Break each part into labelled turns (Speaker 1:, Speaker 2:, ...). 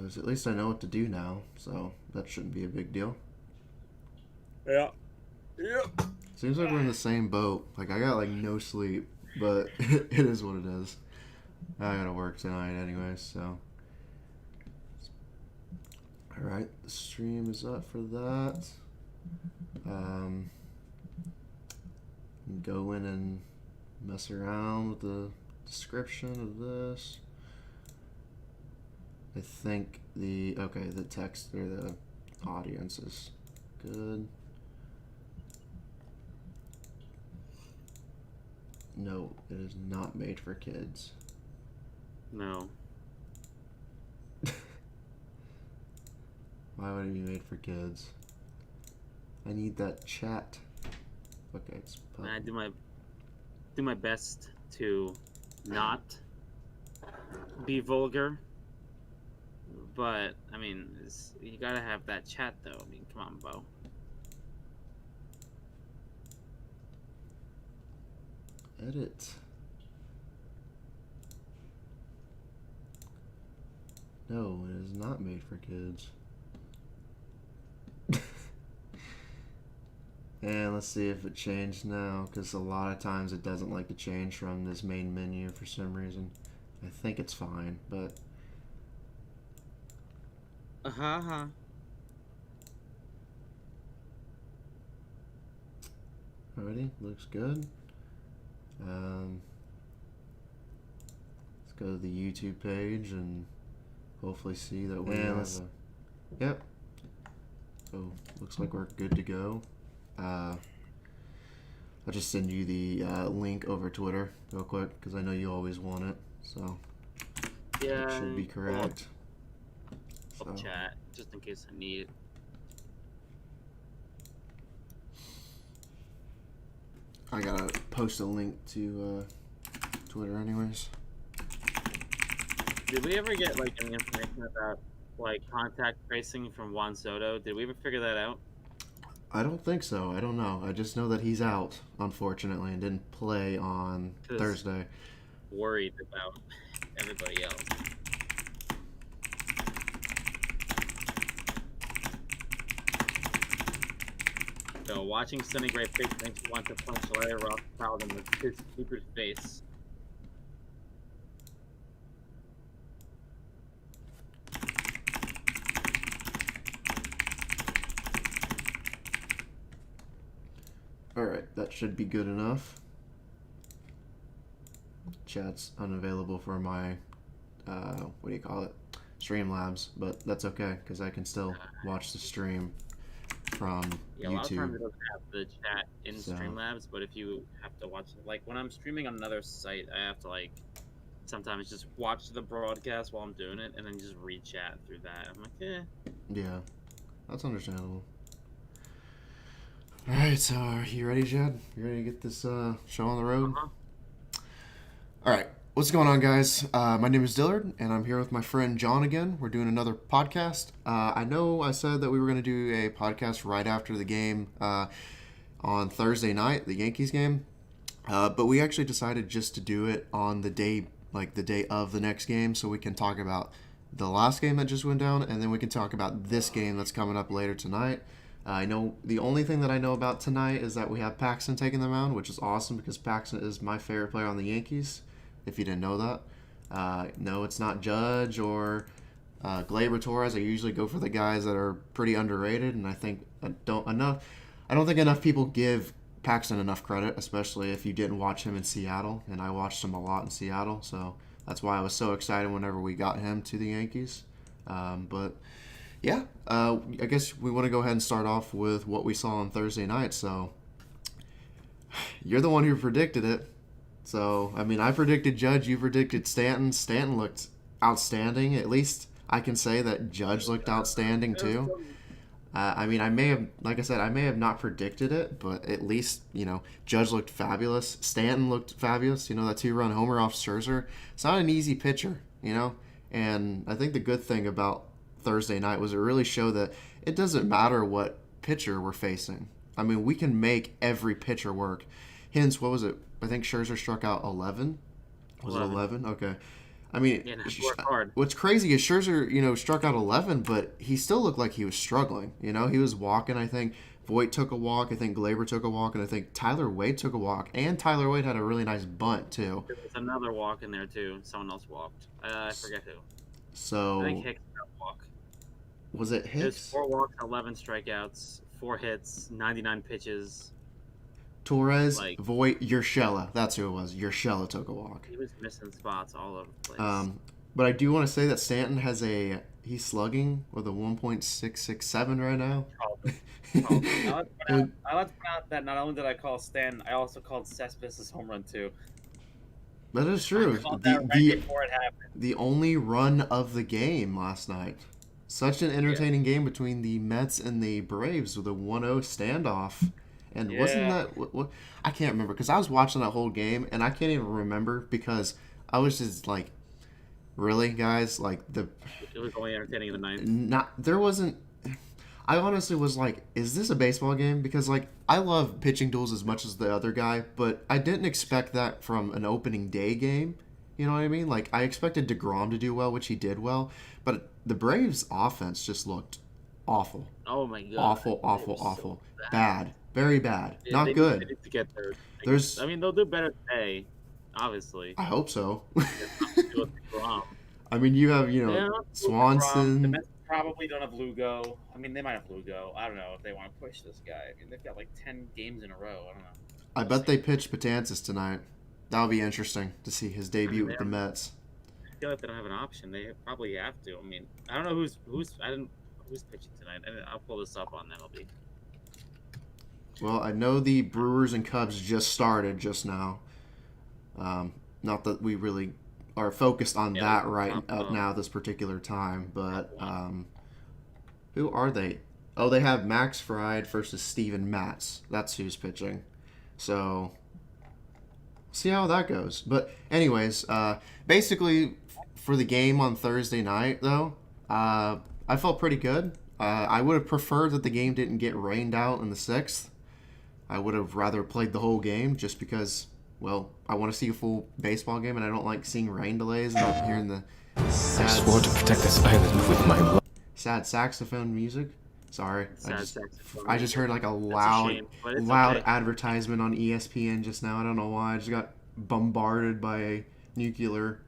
Speaker 1: because at least I know what to do now, so that shouldn't be a big deal.
Speaker 2: Yeah. Yep.
Speaker 1: Seems like we're in the same boat. Like, I got, like, no sleep, but it is what it is. I gotta work tonight anyways, so. Alright, the stream is up for that. Go in and mess around with the description of this. I think the text or the audience is good. No, it is not made for kids.
Speaker 2: No.
Speaker 1: Why would it be made for kids? I need that chat. Okay, it's public.
Speaker 2: I do my best to not be vulgar, but I mean, you gotta have that chat though. I mean, come on, Bo.
Speaker 1: Edit. No, it is not made for kids. And let's see if it changed now, because a lot of times it doesn't like to change from this main menu for some reason. I think it's fine, but... Alrighty, looks good. Let's go to the YouTube page and hopefully see that we have a... Yep. So, looks like we're good to go. I'll just send you the link over Twitter real quick because I know you always want it. So
Speaker 2: Yeah.
Speaker 1: it should be correct.
Speaker 2: I'll chat just in case I need it.
Speaker 1: I gotta post a link to Twitter anyways.
Speaker 2: Did we ever get like any information about like contact tracing from Juan Soto? Did we ever figure that out?
Speaker 1: I don't think so. I don't know. I just know that he's out, unfortunately, and didn't play on Thursday.
Speaker 2: Worried about everybody else. So watching Sonny Gray pitch makes you want to punch Larry Rothschild in his keeper's face.
Speaker 1: Alright, that should be good enough. Chat's unavailable for my, Streamlabs, but that's okay, because I can still watch the stream from
Speaker 2: Yeah, a
Speaker 1: YouTube.
Speaker 2: lot of times it doesn't have the chat in Streamlabs, but if you have to watch, like when I'm streaming on another site, I have to like sometimes just watch the broadcast while I'm doing it, and then just read chat through that. I'm like, eh.
Speaker 1: Yeah, that's understandable. Alright, so are you ready, Jed? You ready to get this show on the road? Alright, what's going on, guys? My name is Dillard, and I'm here with my friend John again. We're doing another podcast. I know I said that we were going to do a podcast right after the game on Thursday night, the Yankees game, but we actually decided just to do it on the day, like the day of the next game, so we can talk about the last game that just went down, and then we can talk about this game that's coming up later tonight. I know the only thing that I know about tonight is that we have Paxton taking the mound, which is awesome because Paxton is my favorite player on the Yankees, if you didn't know that. No, it's not Judge or Gleyber Torres. I usually go for the guys that are pretty underrated, and I think I don't think enough people give Paxton enough credit, especially if you didn't watch him in Seattle, and I watched him a lot in Seattle, so that's why I was so excited whenever we got him to the Yankees. But yeah, I guess we want to go ahead and start off with what we saw on Thursday night. So you're the one who predicted it. So, I mean, I predicted Judge, you predicted Stanton. Stanton looked outstanding. At least I can say that Judge looked outstanding too. I mean, I may have not predicted it, but at least, Judge looked fabulous. Stanton looked fabulous. That 2-run homer off Scherzer. It's not an easy pitcher, and I think the good thing about Thursday night was it really showed that it doesn't matter what pitcher we're facing. I mean, we can make every pitcher work. Hence, what was it? I think Scherzer struck out 11. Was 11. It 11? Okay. I mean,
Speaker 2: Yeah, no, work hard.
Speaker 1: what's crazy is Scherzer, struck out 11, but he still looked like he was struggling. He was walking. I think Voit took a walk. I think Glaber took a walk, and I think Tyler Wade took a walk. And Tyler Wade had a really nice bunt too.
Speaker 2: There was another walk in there too. Someone else walked. I forget who. I think
Speaker 1: So
Speaker 2: Hicks got a walk.
Speaker 1: was it
Speaker 2: It was
Speaker 1: Hicks?
Speaker 2: 4 walks, 11 strikeouts, 4 hits, 99 pitches.
Speaker 1: Torres,
Speaker 2: Like
Speaker 1: Voit, Urshela. That's who it was. Urshela took a walk.
Speaker 2: he was missing spots all over the place.
Speaker 1: But I do want to say that Stanton he's slugging with a 1.667 right now.
Speaker 2: I like to point out that not only did I call Stan, I also called Cespedes' home run too.
Speaker 1: That is
Speaker 2: I
Speaker 1: true.
Speaker 2: called that right before it happened.
Speaker 1: The only run of the game last night. Such an entertaining game between the Mets and the Braves with a 1-0 standoff. And wasn't that what I can't remember because I was watching that whole game and I can't even remember because I was just like, really, guys, like
Speaker 2: it was only entertaining in the ninth.
Speaker 1: There wasn't. I honestly was like, is this a baseball game? Because like I love pitching duels as much as the other guy, but I didn't expect that from an opening day game. You know what I mean? Like I expected DeGrom to do well, which he did well, but the Braves' offense just looked awful.
Speaker 2: Oh my god!
Speaker 1: Awful. Bad. Very bad.
Speaker 2: Yeah,
Speaker 1: Not good.
Speaker 2: They need to get there.
Speaker 1: There's.
Speaker 2: I mean, they'll do better today, obviously.
Speaker 1: I hope so.
Speaker 2: DeGrom.
Speaker 1: I mean, you have Swanson.
Speaker 2: The Mets probably don't have Lugo. I mean, they might have Lugo. I don't know if they want to push this guy. I mean, they've got like 10 games in a row. I don't know.
Speaker 1: I bet they pitch Betances tonight. That'll be interesting to see his debut with the Mets.
Speaker 2: I feel like they don't have an option. They probably have to. I mean, I don't know who's pitching tonight. I'll pull this up on MLB.
Speaker 1: Well, I know the Brewers and Cubs just started just now. Not that we really are focused on that right up now this particular time, but who are they? Oh, they have Max Fried versus Steven Matz. That's who's pitching. So, see how that goes. But anyways, basically for the game on Thursday night, though, I felt pretty good. I would have preferred that the game didn't get rained out in the 6th. I would have rather played the whole game just because, well, I want to see a full baseball game and I don't like seeing rain delays and I'm hearing the sad,
Speaker 3: I swore to protect this island with my blood.
Speaker 1: Sad saxophone music. Sorry.
Speaker 2: Saxophone.
Speaker 1: I just heard like a loud advertisement on ESPN just now. I don't know why. I just got bombarded by a nuclear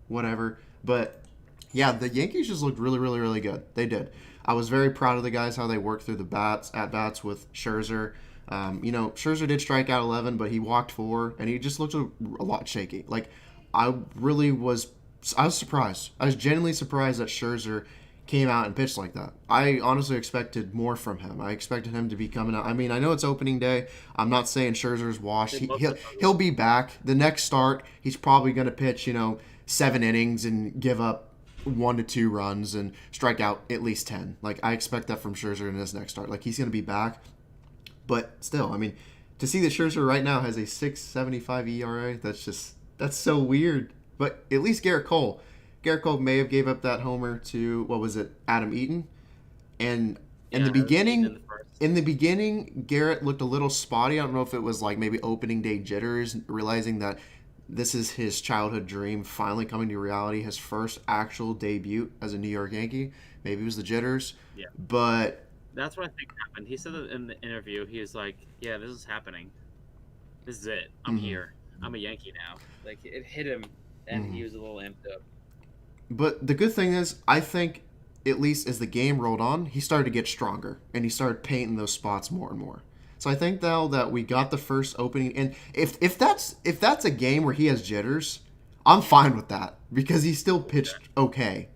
Speaker 1: whatever. But yeah, the Yankees just looked really, really, really good. They did. I was very proud of the guys, how they worked through the at-bats with Scherzer. Scherzer did strike out 11, but he walked 4, and he just looked a lot shaky. Like, I was surprised. I was genuinely surprised that Scherzer came out and pitched like that. I honestly expected more from him. I expected him to be coming out. I mean, I know it's opening day. I'm not saying Scherzer's washed. He'll be back. The next start, he's probably going to pitch, 7 innings and give up 1 to 2 runs and strike out at least 10. Like, I expect that from Scherzer in his next start. Like, he's going to be back. But still, I mean, to see that Scherzer right now has a 6.75 ERA, that's so weird. But at least Garrett Cole may have gave up that homer to, Adam Eaton. And in the beginning, Garrett looked a little spotty. I don't know if it was like maybe opening day jitters, realizing that this is his childhood dream finally coming to reality, his first actual debut as a New York Yankee. Maybe it was the jitters.
Speaker 2: Yeah.
Speaker 1: But
Speaker 2: that's what I think happened. He said that in the interview. He was like, yeah, this is happening. This is it. I'm here. I'm a Yankee now. Like, it hit him, and he was a little amped up.
Speaker 1: But the good thing is, I think, at least as the game rolled on, he started to get stronger, and he started painting those spots more and more. So I think now that we got the first opening, and if that's a game where he has jitters, I'm fine with that because he still pitched okay,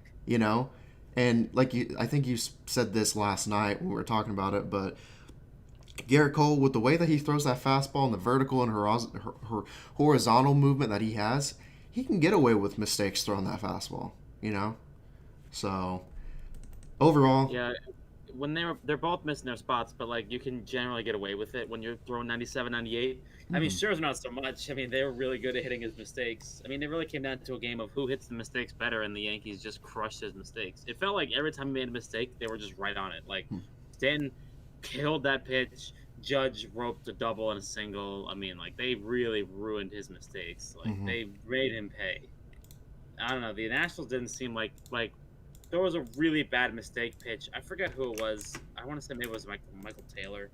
Speaker 1: And I think you said this last night when we were talking about it, but Garrett Cole, with the way that he throws that fastball and the vertical and horizontal movement that he has, he can get away with mistakes throwing that fastball, So overall,
Speaker 2: yeah. When they're both missing their spots, but like you can generally get away with it when you're throwing 97, 98. I mean, Scherzer not so much. I mean, they were really good at hitting his mistakes. I mean, it really came down to a game of who hits the mistakes better, and the Yankees just crushed his mistakes. It felt like every time he made a mistake, they were just right on it. Like Stanton killed that pitch. Judge roped a double and a single. I mean, like they really ruined his mistakes. Like they made him pay. I don't know. The Nationals didn't seem like there was a really bad mistake pitch. I forget who it was. I want to say maybe it was Michael Taylor.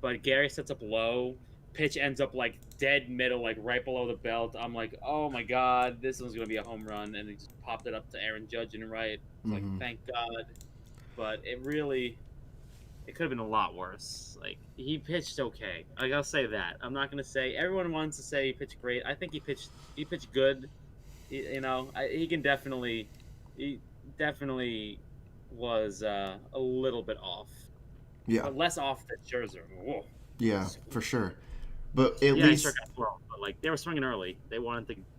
Speaker 2: But Gary sets up low. Pitch ends up like dead middle, like right below the belt. I'm like, oh my god, this one's gonna be a home run, and he just popped it up to Aaron Judge and right. It's like, thank God. But it could have been a lot worse. Like he pitched okay. Like I'll say that. I'm not gonna say everyone wants to say he pitched great. I think he pitched good. He definitely was a little bit off.
Speaker 1: Yeah.
Speaker 2: But less off than Scherzer. Whoa.
Speaker 1: Yeah, for sure. But at
Speaker 2: He
Speaker 1: least
Speaker 2: sure got thrown. But like they were swinging early. They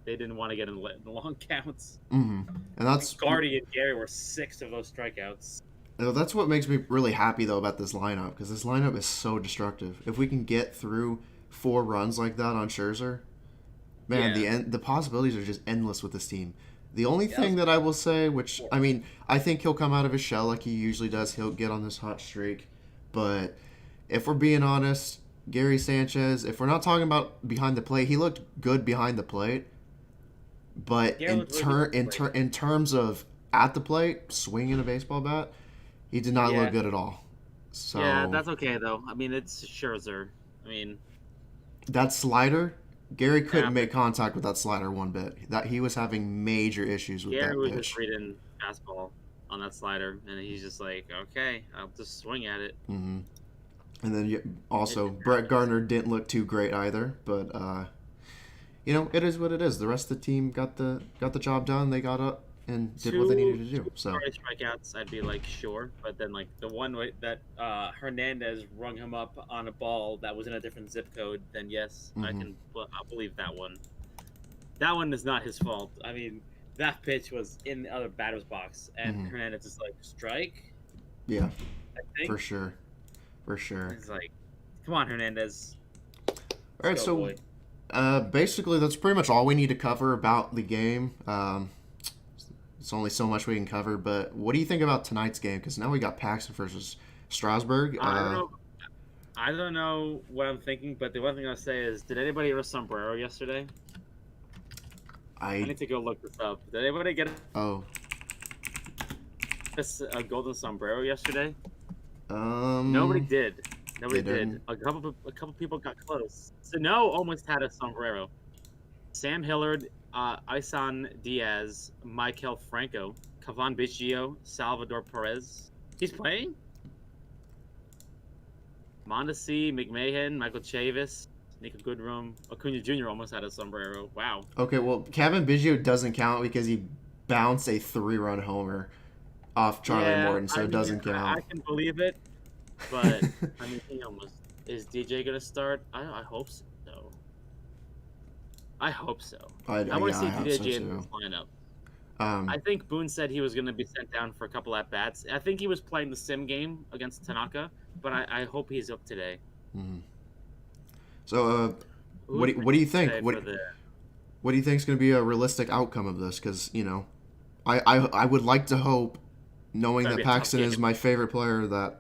Speaker 2: didn't want to get in the long counts.
Speaker 1: and that's
Speaker 2: Gardy and Gary were 6 of those strikeouts.
Speaker 1: that's what makes me really happy though about this lineup, because this lineup is so destructive. If we can get through 4 runs like that on Scherzer, man, the possibilities are just endless with this team. The only thing that I will say, which I mean, I think he'll come out of his shell like he usually does. He'll get on this hot streak, but if we're being honest, Gary Sanchez, if we're not talking about behind the plate, he looked good behind the plate. But in terms of at the plate, swinging a baseball bat, he did not look good at all. So
Speaker 2: yeah, that's okay though. I mean, it's Scherzer. I mean,
Speaker 1: that slider, Gary couldn't make contact with that slider one bit. That he was having major issues with
Speaker 2: Gary
Speaker 1: that
Speaker 2: was
Speaker 1: pitch.
Speaker 2: just reading fastball on that slider, and he's just like, okay, I'll just swing at it.
Speaker 1: Mm-hmm. And then also, Brett Gardner didn't look too great either, but it is what it is. The rest of the team got the job done. They got up and did what they needed to do. So
Speaker 2: strikeouts, I'd be like sure, but then like the one way that Hernandez rung him up on a ball that was in a different zip code, then yes, I'll believe that one. That one is not his fault. I mean, that pitch was in the other batter's box, and Hernandez is like, strike.
Speaker 1: Yeah,
Speaker 2: I think
Speaker 1: for sure.
Speaker 2: It's like, come on, Hernandez.
Speaker 1: All right, so basically that's pretty much all we need to cover about the game. It's only so much we can cover, but what do you think about tonight's game? Because now we got Paxton versus Strasburg.
Speaker 2: I don't know what I'm thinking, but the one thing I'll say is, did anybody wear a sombrero yesterday? I need to go look this up. Did anybody get a golden sombrero yesterday? Nobody did. Nobody did. A couple people got close. Sano almost had a sombrero. Sam Hillard, Isan Diaz, Michael Franco, Cavan Biggio, Salvador Perez. He's playing? Mondesi, McMahon, Michael Chavis, Nico Goodrum, Acuna Jr. almost had a sombrero. Wow.
Speaker 1: Okay, well, Cavan Biggio doesn't count because he bounced a 3-run homer off Charlie Morton, so it doesn't count.
Speaker 2: I can believe it, but I mean, is DJ gonna start? I hope so. I hope so. I want to see DJ in this lineup. I think Boone said he was going to be sent down for a couple at bats. I think he was playing the sim game against Tanaka, but I hope he's up today.
Speaker 1: Mm-hmm. So, what do you think? What do you think is going to be a realistic outcome of this? Because I would like to hope, knowing that Paxton is my favorite player, that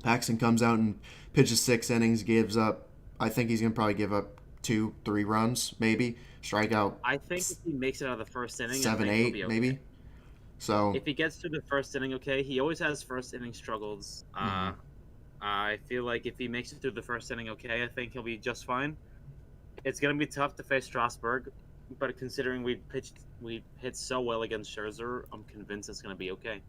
Speaker 1: Paxton comes out and pitches 6 innings, gives up. I think he's going to probably give up 2-3 runs, maybe strike out.
Speaker 2: I think if he makes it out of the first inning,
Speaker 1: 7-8 maybe. So
Speaker 2: if he gets through the first inning, okay, he always has first inning struggles. I feel like if he makes it through the first inning, okay, I think he'll be just fine. It's gonna be tough to face Strasburg, but considering we hit so well against Scherzer, I'm convinced it's gonna be okay.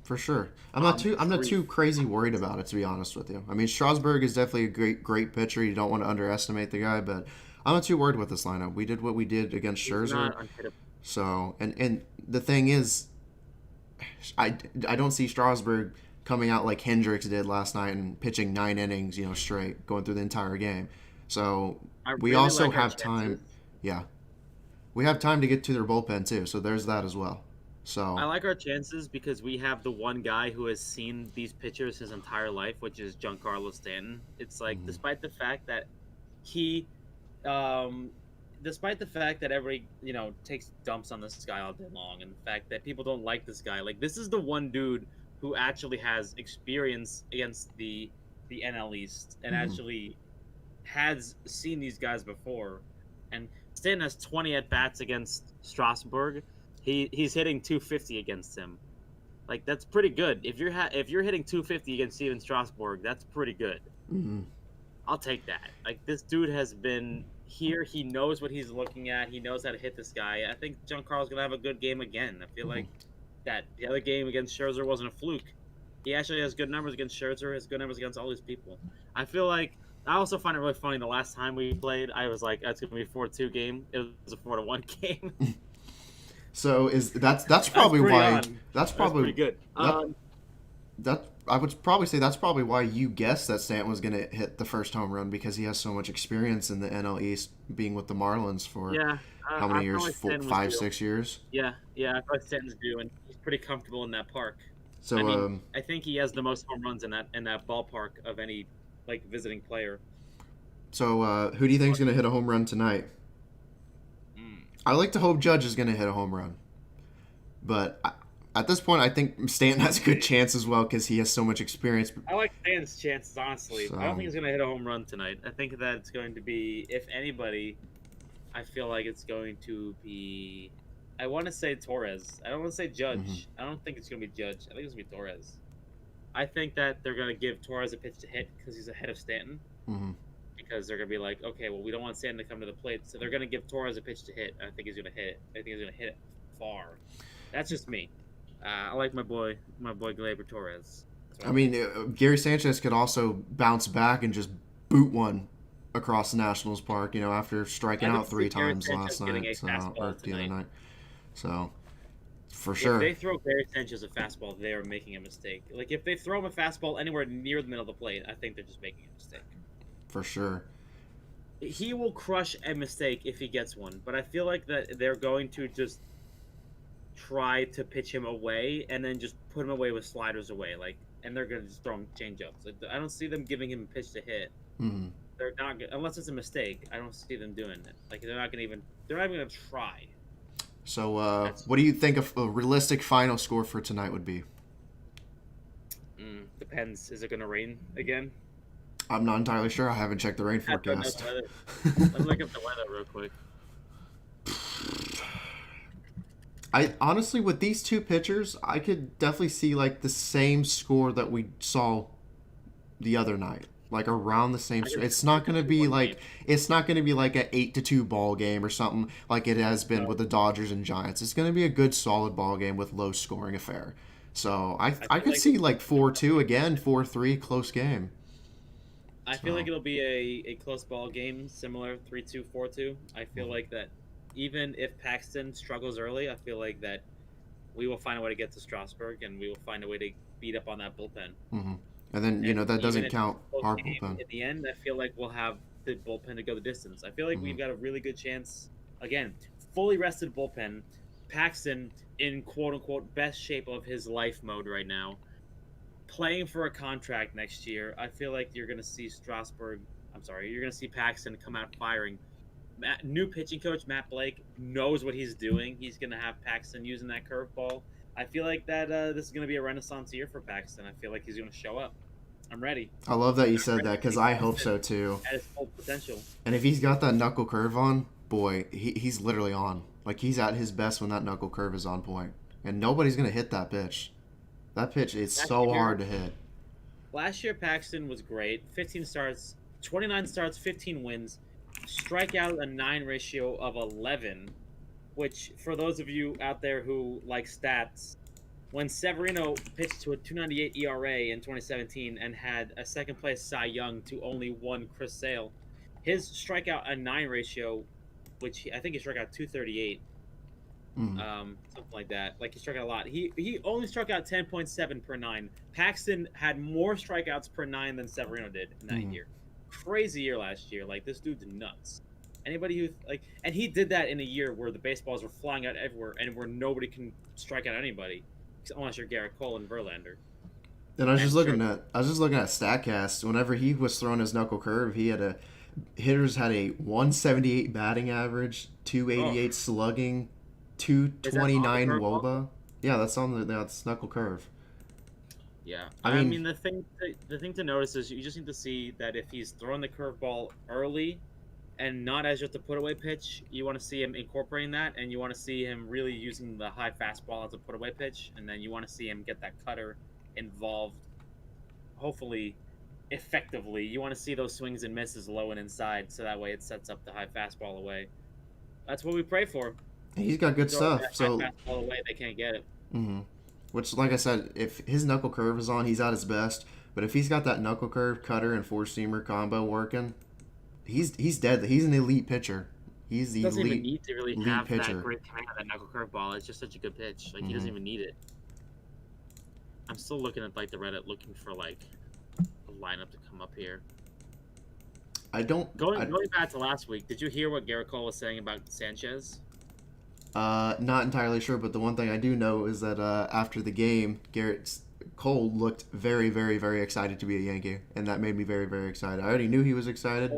Speaker 1: For sure. I'm not too crazy worried about it, to be honest with you. I mean, Strasburg is definitely a great pitcher. You don't want to underestimate the guy, but I'm not too worried with this lineup. We did what we did against Scherzer. So, and the thing is, I don't see Strasburg coming out like Hendricks did last night and pitching 9 innings, straight, going through the entire game. So we also have time. Yeah, we have time to get to their bullpen too. So there's that as well. So
Speaker 2: I like our chances because we have the one guy who has seen these pitchers his entire life, which is Giancarlo Stanton. It's like, despite the fact that everybody, takes dumps on this guy all day long, and the fact that people don't like this guy, like, this is the one dude who actually has experience against the NL East and actually has seen these guys before. And Stanton has 20 at-bats against Strasburg. he's hitting 250 against him. Like that's pretty good. If you're hitting 250 against Steven Strasburg, that's pretty good.
Speaker 1: Mm-hmm.
Speaker 2: I'll take that. Like this dude has been here. He knows what he's looking at. He knows how to hit this guy. I think Giancarlo's gonna have a good game again. I feel like that the other game against Scherzer wasn't a fluke. He actually has good numbers against Scherzer. Has good numbers against all these people. I feel like I also find it really funny. The last time we played, I was like, "That's gonna be a 4-2 game." It was a 4-1 game.
Speaker 1: So that's probably why that's
Speaker 2: pretty good.
Speaker 1: That I would probably say that's probably why you guessed that Stanton was going to hit the first home run, because he has so much experience in the NL East, being with the Marlins for how many years? 5, 6 years.
Speaker 2: Yeah. I thought Stanton's due, and he's pretty comfortable in that park.
Speaker 1: So
Speaker 2: I mean, I think he has the most home runs in that ballpark of any visiting player.
Speaker 1: So who do you think is going to hit a home run tonight? I like to hope Judge is going to hit a home run, but at this point, I think Stanton has a good chance as well because he has so much experience.
Speaker 2: I like Stanton's chances, honestly. I don't think he's going to hit a home run tonight. I think that it's going to be, if anybody, I feel like it's going to be. I want to say Torres. I don't want to say Judge.
Speaker 1: Mm-hmm.
Speaker 2: I don't think it's going to be Judge. I think it's going to be Torres. I think that they're going to give Torres a pitch to hit because he's ahead of Stanton.
Speaker 1: Mm-hmm.
Speaker 2: Because they're going to be like, okay, well, we don't want Stanton to come to the plate, so they're going to give Torres a pitch to hit. I think he's going to hit. I think he's going to hit it far. That's just me. I like my boy Gleyber Torres.
Speaker 1: I mean, Gary Sanchez could also bounce back and just boot one across the Nationals Park, after striking out 3 times last night, or the other night. So, for sure.
Speaker 2: If they throw Gary Sanchez a fastball, they're making a mistake. Like, if they throw him a fastball anywhere near the middle of the plate, I think they're just making a mistake.
Speaker 1: For sure.
Speaker 2: He will crush a mistake if he gets one, but I feel like that they're going to just try to pitch him away and then just put him away with sliders away, and they're going to just throw him change-ups. I don't see them giving him a pitch to hit.
Speaker 1: Mm-hmm.
Speaker 2: They're not, unless it's a mistake. I don't see them doing it. They're not even going to try.
Speaker 1: So, what do you think a realistic final score for tonight would be?
Speaker 2: Depends. Is it going to rain again?
Speaker 1: I'm not entirely sure. I haven't checked the rain forecast.
Speaker 2: Let me look up the weather real quick.
Speaker 1: I honestly, with these two pitchers, I could definitely see the same score that we saw the other night, around the same. It's not going to be an 8-2 ball game or something like it has been with the Dodgers and Giants. It's going to be a good, solid ball game with low scoring affair. So I could see 4-2 again, 4-3, close game.
Speaker 2: I feel like it'll be a close ball game, similar 3-2, 4-2. I feel like that even if Paxton struggles early, I feel like that we will find a way to get to Strasburg and we will find a way to beat up on that bullpen.
Speaker 1: Mm-hmm. And then, that doesn't count our bullpen.
Speaker 2: At the end, I feel like we'll have the bullpen to go the distance. I feel like we've got a really good chance. Again, fully rested bullpen. Paxton in quote-unquote best shape of his life mode right now. Playing for a contract next year, I feel like you're going to see you're going to see Paxton come out firing. New pitching coach, Matt Blake, knows what he's doing. He's going to have Paxton using that curveball. I feel like that this is going to be a renaissance year for Paxton. I feel like he's going to show up. I'm ready.
Speaker 1: I love that you said that because I hope so too.
Speaker 2: At his full potential.
Speaker 1: And if he's got that knuckle curve on, boy, he's literally on. He's at his best when that knuckle curve is on point. And nobody's going to hit that pitch. That pitch is so hard to hit.
Speaker 2: Last year, Paxton was great. 15 starts, 29 starts, 15 wins. Strikeout a 9 ratio of 11, which, for those of you out there who like stats, when Severino pitched to a 2.98 ERA in 2017 and had a second-place Cy Young to only one Chris Sale, his strikeout a 9 ratio, which I think he struck out 238, something like that. He struck out a lot. He only struck out 10.7 per 9. Paxton had more strikeouts per 9 than Severino did in that year. Crazy year last year. This dude's nuts. Anybody who and he did that in a year where the baseballs were flying out everywhere and where nobody can strike out anybody unless you're Garrett Cole and Verlander.
Speaker 1: And I was just looking at Statcast. Whenever he was throwing his knuckle curve, hitters had a 178 batting average, 288 slugging, 229 WOBA. Yeah, that's on that's knuckle curve.
Speaker 2: Yeah, I mean the thing to notice is you just need to see that if he's throwing the curveball early, and not as just a put away pitch. You want to see him incorporating that, and you want to see him really using the high fastball as a put away pitch, and then you want to see him get that cutter involved, hopefully effectively. You want to see those swings and misses low and inside, so that way it sets up the high fastball away. That's what we pray for.
Speaker 1: He's got good stuff. So
Speaker 2: high fastball away, they can't get it.
Speaker 1: Mm-hmm. Which, like I said, if his knuckle curve is on, he's at his best. But if he's got that knuckle curve, cutter, and four-seamer combo working, he's dead. He's an elite pitcher. He's the
Speaker 2: doesn't
Speaker 1: elite,
Speaker 2: even need to really
Speaker 1: elite
Speaker 2: have
Speaker 1: pitcher.
Speaker 2: that great command of that knuckle curve ball. It's just such a good pitch. Like, he doesn't even need it. I'm still looking at, like, the Reddit, looking for, like, a lineup to come up here. Going back to last week, did you hear what Garrett Cole was saying about Sanchez?
Speaker 1: Not entirely sure, but the one thing I do know is that after the game, Cole looked very, very, very excited to be a Yankee, and that made me very, very excited. I already knew he was excited,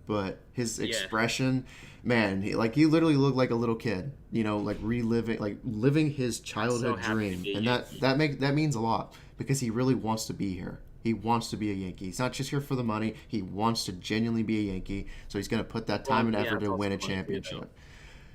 Speaker 1: but his expression, man, he literally looked like a little kid, like living his childhood dream, and that means a lot because he really wants to be here. He wants to be a Yankee. He's not just here for the money. He wants to genuinely be a Yankee, so he's going to put that time and effort to win a championship.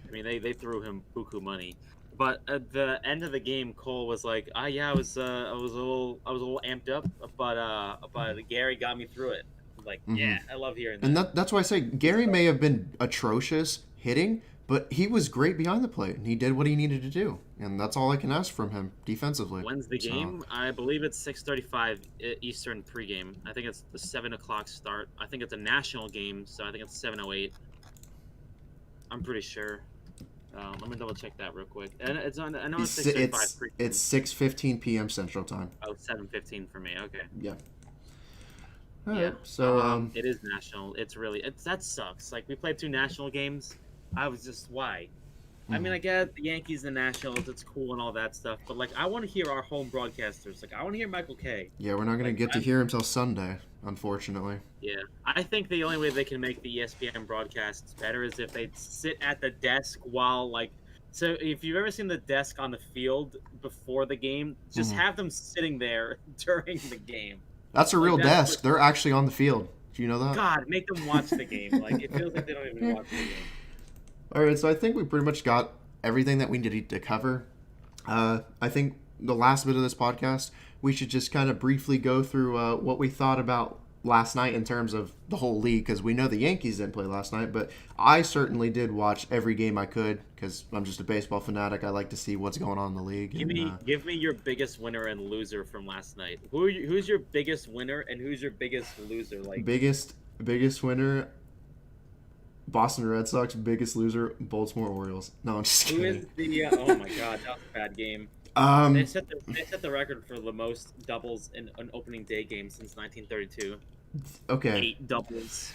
Speaker 2: I mean, they threw him buku money, but at the end of the game, Cole was like, yeah, I was a little amped up, but Gary got me through it." Like, yeah, I love hearing that.
Speaker 1: And that's why I say Gary may have been atrocious hitting, but he was great behind the plate, and he did what he needed to do, and that's all I can ask from him defensively.
Speaker 2: When's the game? I believe it's 6:35 Eastern pregame. I think it's the 7 o'clock start. I think it's a national game, so I think it's 7:08. I'm pretty sure. Let me double check that real quick. And it's on. I know it's 6:35.
Speaker 1: It's 6:15 p.m. Central Time.
Speaker 2: Oh, 7:15 for me. Okay.
Speaker 1: Yeah.
Speaker 2: All right. So it is national. That sucks. Like, we played 2 national games. I was just, why? I mean, I get the Yankees and the Nationals. It's cool and all that stuff, but like, I want to hear our home broadcasters. Like, I want to hear Michael Kay.
Speaker 1: Yeah, we're not gonna get to hear him till Sunday, unfortunately.
Speaker 2: Yeah, I think the only way they can make the ESPN broadcasts better is if they sit at the desk while, like, so if you've ever seen the desk on the field before the game, just have them sitting there during the game.
Speaker 1: That's a real desk. They're actually on the field. Do you know that?
Speaker 2: God, make them watch the game. Like, it feels like they don't even watch the game.
Speaker 1: All right, so I think we pretty much got everything that we needed to cover. I think the last bit of this podcast, we should just kind of briefly go through what we thought about last night in terms of the whole league, because we know the Yankees didn't play last night, but I certainly did watch every game I could because I'm just a baseball fanatic. I like to see what's going on in the league.
Speaker 2: Give me your biggest winner and loser from last night. Who's your biggest winner and who's your biggest loser? Like, biggest
Speaker 1: winner, Boston Red Sox. Biggest loser, Baltimore Orioles. No, I'm just kidding.
Speaker 2: Who is the? Oh my God, that was a bad game. They set the record for the most doubles in an opening day game since 1932.
Speaker 1: Okay.
Speaker 2: 8 doubles.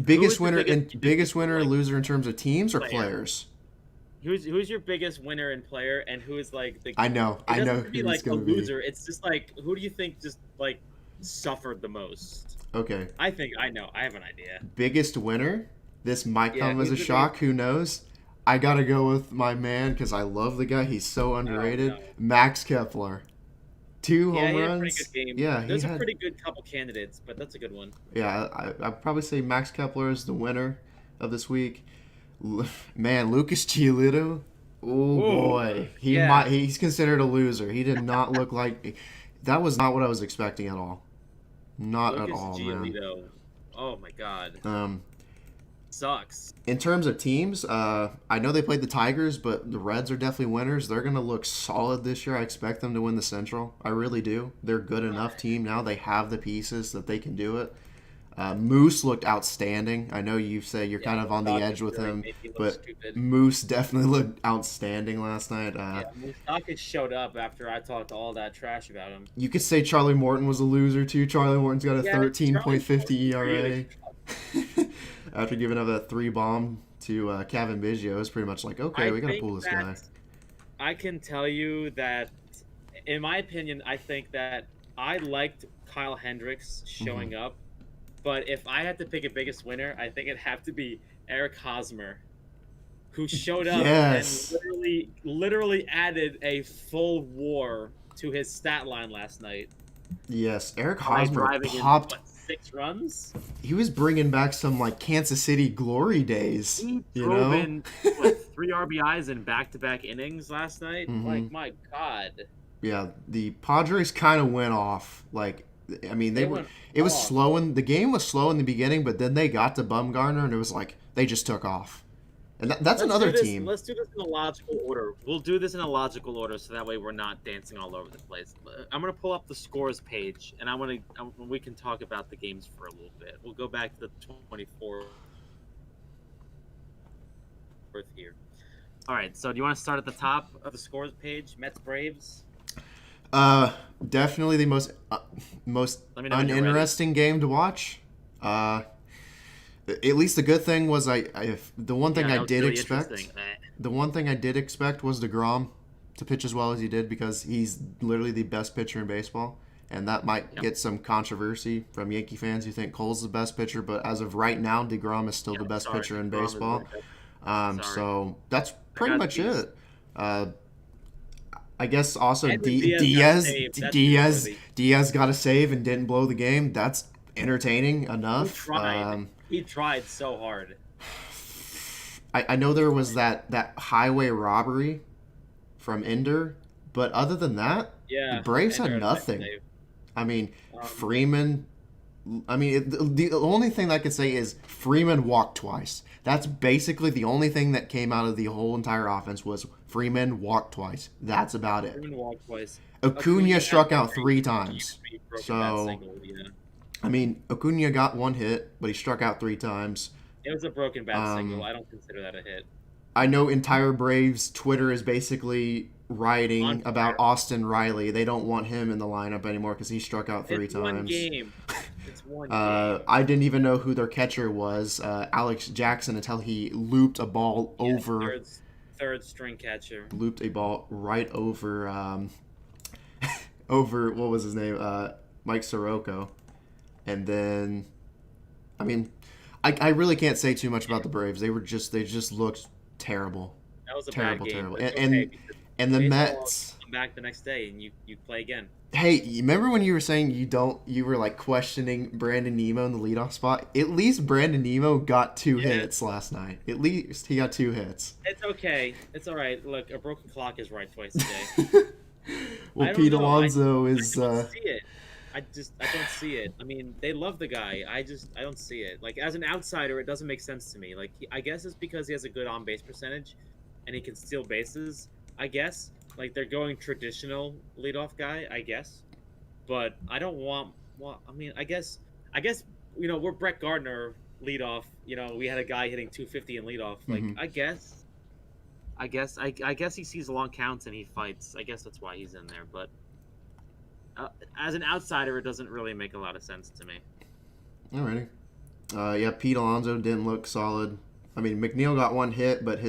Speaker 1: Biggest winner or loser in terms of teams or players?
Speaker 2: Who's your biggest winner and player, and who is like the?
Speaker 1: I know.
Speaker 2: It doesn't be like a loser. It's just like, who do you think just like suffered the most?
Speaker 1: Okay.
Speaker 2: I think I know. I have an idea.
Speaker 1: Biggest winner? This might come as a shock. Who knows? I gotta go with my man because I love the guy. He's so underrated. No. Max Kepler. 2 home runs.
Speaker 2: He had a pretty good game.
Speaker 1: Yeah,
Speaker 2: there's a pretty good couple candidates, but that's a good one.
Speaker 1: Yeah, I'd probably say Max Kepler is the winner of this week. Man, Lucas Giolito. Oh boy, he's considered a loser. He did not look like that. Was not what I was expecting at all. Not
Speaker 2: Lucas
Speaker 1: at all,
Speaker 2: Giolito.
Speaker 1: man.
Speaker 2: Oh my God. Sucks.
Speaker 1: In terms of teams, I know they played the Tigers, but the Reds are definitely winners. They're going to look solid this year. I expect them to win the Central. I really do. They're a good enough team now. They have the pieces that they can do it. Moose looked outstanding. I know you say you're kind of on the edge with him, but Moose definitely looked outstanding last night.
Speaker 2: Moose showed up after I talked all that trash about him.
Speaker 1: You could say Charlie Morton was a loser too. Charlie Morton's got a 13.50 ERA. After giving up a 3 bomb to Kevin Biggio, it was pretty much like, okay, we got to pull this guy.
Speaker 2: I can tell you that, in my opinion, I think that I liked Kyle Hendricks showing up, but if I had to pick a biggest winner, I think it'd have to be Eric Hosmer, who showed up and literally added a full WAR to his stat line last night.
Speaker 1: Yes, Eric Hosmer popped
Speaker 2: 6 runs.
Speaker 1: He was bringing back some like Kansas City glory days.
Speaker 2: He
Speaker 1: You
Speaker 2: drove
Speaker 1: know?
Speaker 2: in 3 RBIs in back-to-back innings last night.
Speaker 1: Mhm.
Speaker 2: Like, my God.
Speaker 1: Yeah, the Padres kind of went off. Like, I mean,
Speaker 2: They
Speaker 1: were.
Speaker 2: went
Speaker 1: It was
Speaker 2: off.
Speaker 1: slow in the game was slow in the beginning, but then they got to Bumgarner, and it was like they just took off. And that's another team.
Speaker 2: Let's do this in a logical order. We'll do this in a logical order, so that way we're not dancing all over the place. I'm gonna pull up the scores page, and we can talk about the games for a little bit. We'll go back to the 24th here. All right. So do you want to start at the top of the scores page? Mets Braves.
Speaker 1: Definitely the most
Speaker 2: Let me know when you're
Speaker 1: uninteresting game to watch. At least the good thing was the one thing I did expect. The one thing I did expect was DeGrom to pitch as well as he did because he's literally the best pitcher in baseball, and that might get some controversy from Yankee fans who think Cole's the best pitcher. But as of right now, DeGrom is still the best pitcher in baseball. So that's pretty much it. I guess also Diaz got a save and didn't blow the game. That's entertaining enough.
Speaker 2: He tried so hard.
Speaker 1: I know there was that highway robbery from Ender, but other than that, the Braves had nothing. I mean, Freeman. I mean, the only thing I could say is Freeman walked twice. That's basically the only thing that came out of the whole entire offense was Freeman walked twice. That's about it.
Speaker 2: Freeman walked twice.
Speaker 1: Acuna struck out 3 times. So,
Speaker 2: single,
Speaker 1: I mean, Acuna got 1 hit, but he struck out 3 times.
Speaker 2: It was a broken bat single. I don't consider that a hit.
Speaker 1: I know entire Braves Twitter is basically rioting about Austin Riley. They don't want him in the lineup anymore because he struck out 3 times.
Speaker 2: One game. It's one game.
Speaker 1: I didn't even know who their catcher was, Alex Jackson, until he looped a ball over.
Speaker 2: Third string catcher.
Speaker 1: Looped a ball right over, over, what was his name? Mike Soroka. And then, I mean, I really can't say too much about the Braves. They just looked terrible.
Speaker 2: That was a
Speaker 1: terrible,
Speaker 2: bad game.
Speaker 1: Terrible. And the Mets
Speaker 2: come back the next day and you play again.
Speaker 1: Hey, you remember when you were saying you were like questioning Brandon Nimmo in the leadoff spot? At least Brandon Nimmo got 2 hits last night. At least he got 2 hits.
Speaker 2: It's okay. It's all right. Look, a broken clock is right twice a day.
Speaker 1: Well, Pete Alonso is.
Speaker 2: I don't see it. I don't see it. I mean, they love the guy. I don't see it. Like, as an outsider, it doesn't make sense to me. Like, I guess it's because he has a good on-base percentage and he can steal bases, I guess. Like, they're going traditional leadoff guy, I guess. But I don't want I mean, I guess we're Brett Gardner leadoff. We had a guy hitting 250 in leadoff. Like, I guess he sees long counts and he fights. I guess that's why he's in there, but as an outsider, it doesn't really make a lot of sense to me.
Speaker 1: Alrighty. Yeah, Pete Alonso didn't look solid. I mean, McNeil got 1 hit, but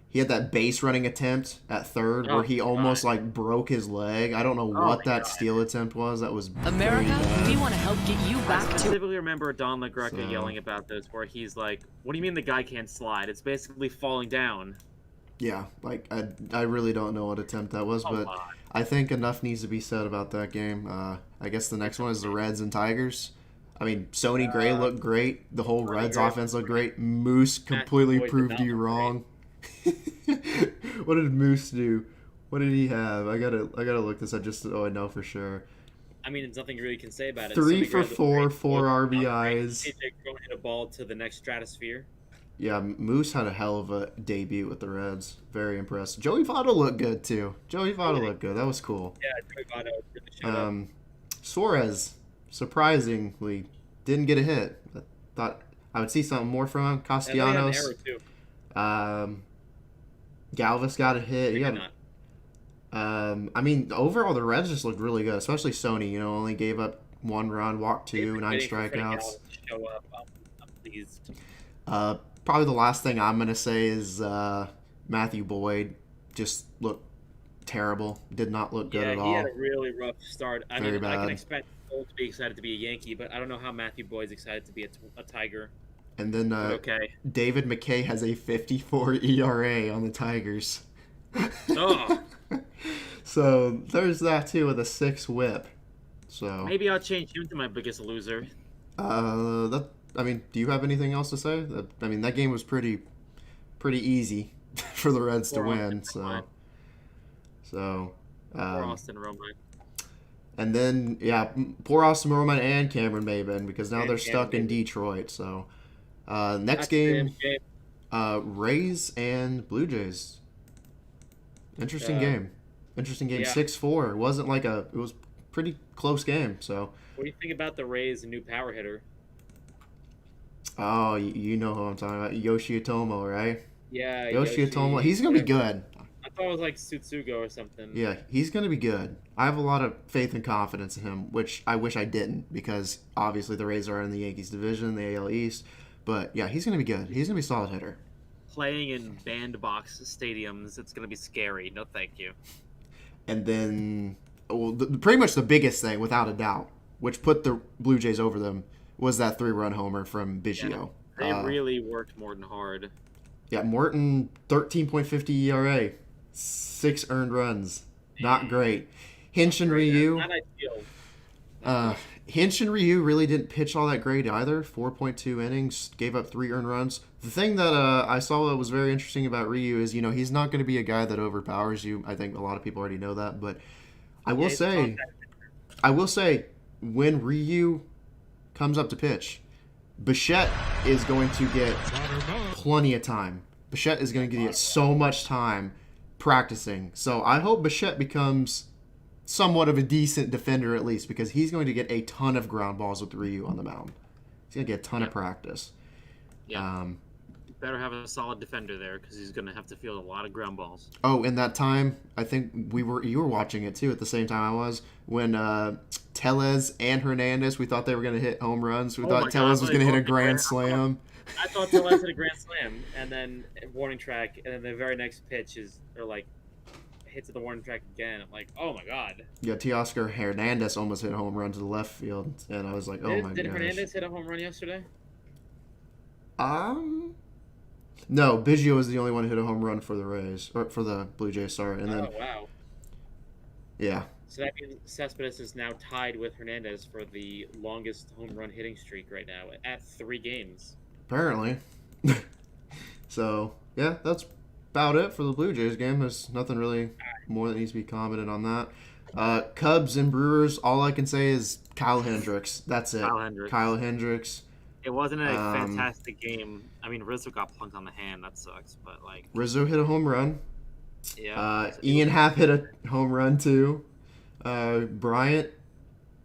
Speaker 1: he had that base running attempt at third where he almost like broke his leg. I don't know what that steal attempt was. That was
Speaker 4: America, we want to help get you back
Speaker 2: I
Speaker 4: to.
Speaker 2: specifically remember Don LaGreca yelling about this, where he's like, "What do you mean the guy can't slide? It's basically falling down."
Speaker 1: Yeah, like I really don't know what attempt that was, but I think enough needs to be said about that game. I guess the next one is the Reds and Tigers. I mean, Sonny Gray looked great. The whole Reds offense looked great. Moose completely proved you wrong. What did Moose do? What did he have? I gotta look this up just so I know for sure.
Speaker 2: I mean, there's nothing you really can say about it.
Speaker 1: 3 for 4, 4 RBIs.
Speaker 2: AJ Green hit a ball to the next stratosphere.
Speaker 1: Yeah, Moose had a hell of a debut with the Reds. Very impressed. Joey Votto looked good too. Looked good. That was cool.
Speaker 2: Yeah, Joey Votto really showed up.
Speaker 1: Suarez, surprisingly, didn't get a hit. I thought I would see something more from him. Castellanos.
Speaker 2: Error too.
Speaker 1: Galvis got a hit. He got. I mean, overall the Reds just looked really good, especially Sony. Only gave up 1 run, walked 2, 9 strikeouts.
Speaker 2: Show up. I'm pleased.
Speaker 1: Probably the last thing I'm gonna say is Matthew Boyd just looked terrible. Did not look good at all.
Speaker 2: Yeah, he had a really rough start. I
Speaker 1: Very
Speaker 2: mean,
Speaker 1: bad.
Speaker 2: I can expect Cole to be excited to be a Yankee, but I don't know how Matthew Boyd's excited to be a Tiger.
Speaker 1: And then
Speaker 2: okay.
Speaker 1: David McKay has a 54 ERA on the Tigers.
Speaker 2: Oh.
Speaker 1: So there's that too with a 6 whip. So
Speaker 2: maybe I'll change him to my biggest loser.
Speaker 1: Do you have anything else to say? That game was pretty easy for the Reds to win. So,
Speaker 2: Poor Austin Romine.
Speaker 1: and then poor Austin Mormon and Cameron Maybin because now they're stuck in Detroit. So, next game, Rays and Blue Jays. Interesting game. Yeah. 6-4. It wasn't like it was pretty close game. So,
Speaker 2: what do you think about the Rays' new power hitter?
Speaker 1: Oh, you know who I'm talking about. Yoshi Otomo, right?
Speaker 2: Yeah,
Speaker 1: Yoshi Otomo. He's going to be good.
Speaker 2: I thought it was like Tsutsugo or something.
Speaker 1: Yeah, he's going to be good. I have a lot of faith and confidence in him, which I wish I didn't because obviously the Rays are in the Yankees division, the AL East. But yeah, he's going to be good. He's going to be a solid hitter.
Speaker 2: Playing in bandbox stadiums, it's going to be scary. No, thank you.
Speaker 1: And then, pretty much the biggest thing, without a doubt, which put the Blue Jays over them, was that 3-run homer from Biggio.
Speaker 2: Yeah, they really worked Morton hard.
Speaker 1: Yeah, Morton, 13.50 ERA, 6 earned runs. Not great. Hinch and Ryu.
Speaker 2: Not ideal.
Speaker 1: Hinch and Ryu really didn't pitch all that great either. 4.2 innings, gave up 3 earned runs. The thing that I saw that was very interesting about Ryu is, he's not going to be a guy that overpowers you. I think a lot of people already know that, but I will say, when Ryu comes up to pitch, Bichette is going to get plenty of time. Bichette is going to get so much time practicing. So I hope Bichette becomes somewhat of a decent defender at least because he's going to get a ton of ground balls with Ryu on the mound. He's going to get a ton of practice.
Speaker 2: Yeah. Better have a solid defender there because he's going to have to field a lot of ground balls.
Speaker 1: Oh, in that time, I think you were watching it too at the same time I was, when Tellez and Hernandez, we thought they were going to hit home runs. We thought Tellez was going to hit a grand slam.
Speaker 2: I thought Tellez hit a grand slam, and then warning track, and then the very next pitch hits at the warning track again. I'm like, oh my god. Yeah,
Speaker 1: Teoscar Hernandez almost hit a home run to the left field, and I was like, oh my god.
Speaker 2: Did Hernandez hit a home run yesterday?
Speaker 1: No, Biggio was the only one who hit a home run for the Rays, or for the Blue Jays, sorry. And then,
Speaker 2: wow.
Speaker 1: Yeah.
Speaker 2: So that means Cespedes is now tied with Hernandez for the longest home run hitting streak right now at 3 games.
Speaker 1: Apparently. So, yeah, that's about it for the Blue Jays game. There's nothing really more that needs to be commented on that. Cubs and Brewers, all I can say is Kyle Hendricks. That's it. Kyle Hendricks.
Speaker 2: It wasn't a fantastic game. I mean, Rizzo got plunked on the hand. That sucks, but
Speaker 1: Rizzo hit a home run.
Speaker 2: Yeah.
Speaker 1: Ian Happ hit a home run too. Bryant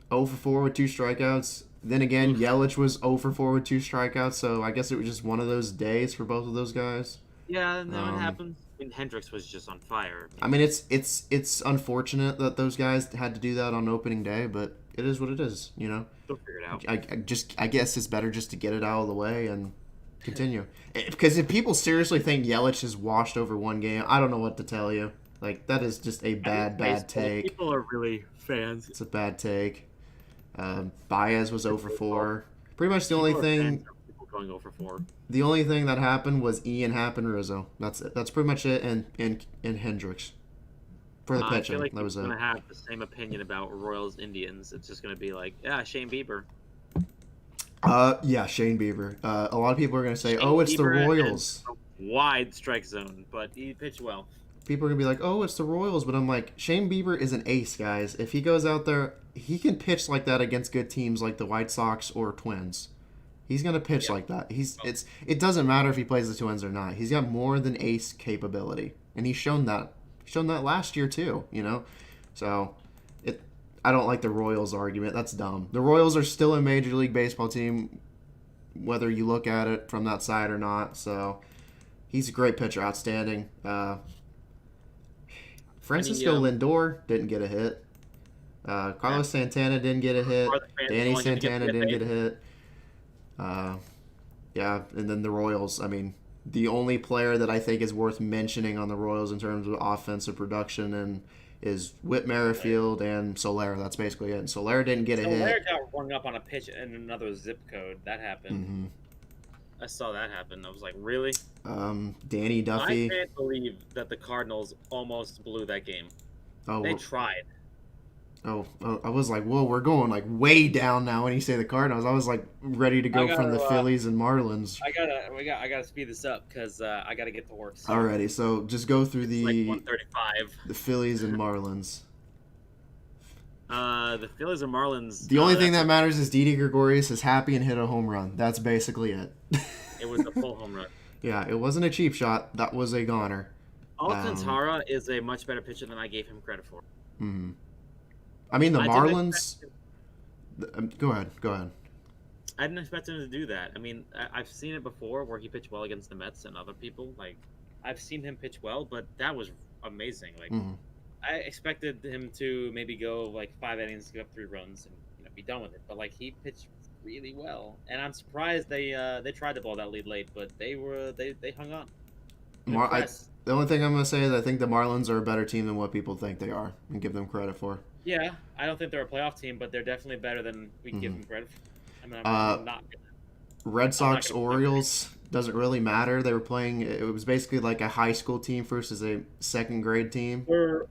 Speaker 1: 0 for 4 with 2 strikeouts. Then again, Yelich was 0 for 4 with 2 strikeouts. So I guess it was just one of those days for both of those guys.
Speaker 2: Yeah, and then it happens. I mean, Hendricks was just on fire.
Speaker 1: I mean, it's unfortunate that those guys had to do that on opening day, but it is what it is,
Speaker 2: They'll figure it out.
Speaker 1: I guess it's better just to get it out of the way and continue. Because if people seriously think Yelich is washed over one game, I don't know what to tell you. That is just a bad take.
Speaker 2: People are really fans.
Speaker 1: It's a bad take. Baez was 0 for 4. Pretty much the only thing.
Speaker 2: Going 0 for 4.
Speaker 1: The only thing that happened was Ian Happ and Rizzo. That's it. That's pretty much it. And Hendricks for the pitching.
Speaker 2: I feel like
Speaker 1: that was
Speaker 2: going to have the same opinion about Royals Indians. It's just going to be like, Shane Bieber.
Speaker 1: Yeah, Shane Bieber. A lot of people are going to say,
Speaker 2: Shane
Speaker 1: it's
Speaker 2: Bieber
Speaker 1: the Royals.
Speaker 2: Wide strike zone, but he pitched well.
Speaker 1: People are going to be like, it's the Royals. But I'm like, Shane Bieber is an ace, guys. If he goes out there, he can pitch like that against good teams like the White Sox or Twins. He's going to pitch like that. It doesn't matter if he plays the Twins or not. He's got more than ace capability. And he's shown that. Shown that last year too, So I don't like the Royals argument. That's dumb. The Royals are still a Major League Baseball team, whether you look at it from that side or not. So he's a great pitcher, outstanding. Francisco Lindor didn't get a hit. Carlos Santana didn't get a hit. Danny Santana didn't get a hit. Yeah, and then the Royals. I mean, the only player that I think is worth mentioning on the Royals in terms of offensive production is Whit Merrifield and Soler. That's basically it. And Soler didn't get a hit.
Speaker 2: Soler got rung up on a pitch in another zip code. That happened.
Speaker 1: Mm-hmm.
Speaker 2: I saw that happen. I was like, really?
Speaker 1: Danny Duffy.
Speaker 2: I can't believe that the Cardinals almost blew that game.
Speaker 1: Oh,
Speaker 2: they tried.
Speaker 1: I was like, whoa, we're going like way down now when you say the Cardinals. I was like ready to go from the Phillies and Marlins.
Speaker 2: I gotta speed this up because I gotta get to work. So
Speaker 1: Alrighty, so just go through
Speaker 2: it's like 1:35.
Speaker 1: the Phillies and Marlins.
Speaker 2: The Phillies and Marlins.
Speaker 1: The only thing that matters is Didi Gregorius is happy and hit a home run. That's basically it.
Speaker 2: It was a full home run.
Speaker 1: Yeah, it wasn't a cheap shot. That was a goner.
Speaker 2: Alcantara is a much better pitcher than I gave him credit for.
Speaker 1: Mm-hmm. I mean, the Marlins. Go ahead.
Speaker 2: I didn't expect him to do that. I mean, I've seen it before where he pitched well against the Mets and other people. Like, I've seen him pitch well, but that was amazing. Like, I expected him to maybe go like 5 innings, give up 3 runs, and be done with it. But like, he pitched really well, and I'm surprised they tried to blow that lead late, but they hung on.
Speaker 1: The only thing I'm gonna say is I think the Marlins are a better team than what people think they are, and give them credit for.
Speaker 2: Yeah, I don't think they're a playoff team, but they're definitely better than we give them credit for. I mean, I'm not gonna,
Speaker 1: Red Sox Orioles doesn't really matter. They were playing. It was basically like a high school team versus a second grade team.
Speaker 2: There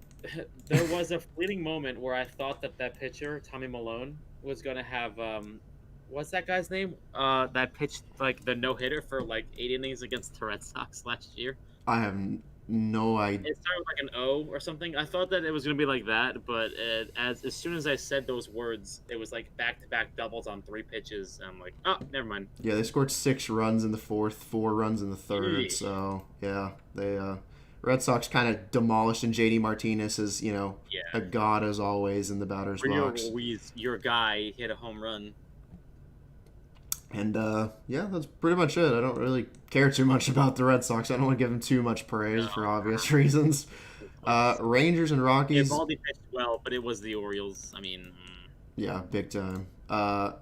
Speaker 2: was a fleeting moment where I thought that pitcher Tommy Malone was gonna have what's that guy's name? That pitched like the no hitter for like 8 innings against the Red Sox last year.
Speaker 1: I have no idea.
Speaker 2: It started with like an O or something. I thought that it was gonna be like that, but as soon as I said those words, it was like back-to-back doubles on 3 pitches. And I'm like, oh, never mind.
Speaker 1: Yeah, they scored 6 runs in the fourth, 4 runs in the third.
Speaker 2: Eey.
Speaker 1: So yeah, they Red Sox kind of demolished, and JD Martinez is a god as always in the batter's box.
Speaker 2: Ruiz, your guy, hit a home run.
Speaker 1: And that's pretty much it. I don't really care too much about the Red Sox. I don't want to give them too much praise for obvious reasons. Rangers and Rockies.
Speaker 2: Evaldi pitched well, but it was the Orioles. I mean,
Speaker 1: yeah, big time. But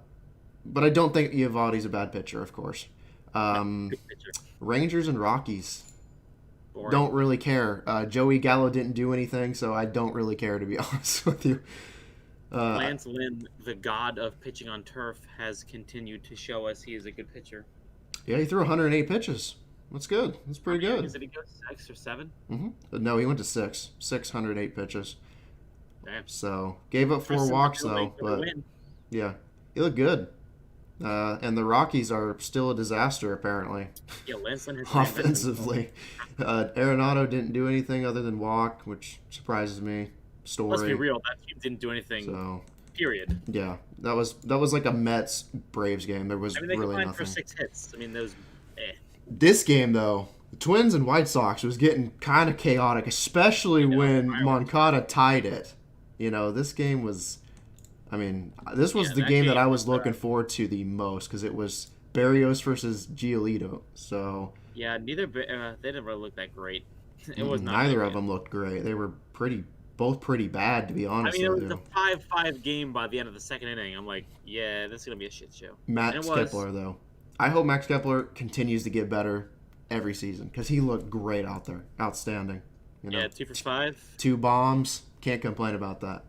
Speaker 1: I don't think Evaldi's a bad pitcher, of course.
Speaker 2: good pitcher.
Speaker 1: Rangers and Rockies.
Speaker 2: Boring.
Speaker 1: Don't really care. Joey Gallo didn't do anything, so I don't really care, to be honest with you.
Speaker 2: Lance Lynn, the god of pitching on turf, has continued to show us he is a good pitcher.
Speaker 1: Yeah, he threw 108 pitches. That's good. That's pretty good.
Speaker 2: Did he go 6 or 7?
Speaker 1: Mm-hmm. No, he went to 6. 608 pitches.
Speaker 2: Damn.
Speaker 1: So, gave up 4 walks, though. But, yeah, he looked good. And the Rockies are still a disaster, apparently.
Speaker 2: Yeah, Lance Lynn has
Speaker 1: offensively. Arenado didn't do anything other than walk, which surprises me. Story.
Speaker 2: Let's be real, that team didn't do anything.
Speaker 1: So,
Speaker 2: period.
Speaker 1: Yeah, that was like a Mets Braves game. There was
Speaker 2: they
Speaker 1: really
Speaker 2: combined
Speaker 1: nothing.
Speaker 2: for 6 hits. I mean, those.
Speaker 1: This game though, the Twins and White Sox was getting kind of chaotic, especially when Moncada tied it. This game was. I mean, this was the game that I was looking forward to the most because it was Barrios versus Giolito. So.
Speaker 2: Yeah, they didn't really look that great. It was not.
Speaker 1: Neither of them looked great. They were both pretty bad, to be honest.
Speaker 2: I mean, it was a 5-5 game by the end of the 2nd inning. I'm like, yeah, this is gonna be a shit show.
Speaker 1: Max Kepler, though, I hope Max Kepler continues to get better every season because he looked great out there, outstanding.
Speaker 2: Yeah, 2 for 5,
Speaker 1: 2 bombs. Can't complain about that.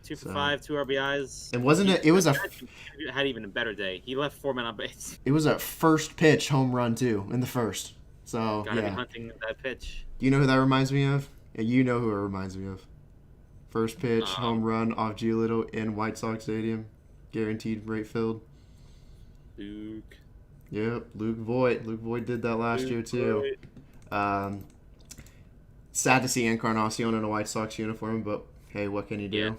Speaker 2: 2 for 5, 2 RBIs.
Speaker 1: And wasn't it? It was
Speaker 2: had even a better day. He left 4 men on base.
Speaker 1: It was a first pitch home run too in the first. So
Speaker 2: Gotta be hunting that pitch.
Speaker 1: Do you know who that reminds me of? Yeah, you know who it reminds me of. First pitch, home run off Giolito in White Sox Stadium. Guaranteed rate filled.
Speaker 2: Luke.
Speaker 1: Yep, Luke Voigt. Luke Voigt did that last year, too. Sad to see Encarnacion in a White Sox uniform, but hey, what can you do?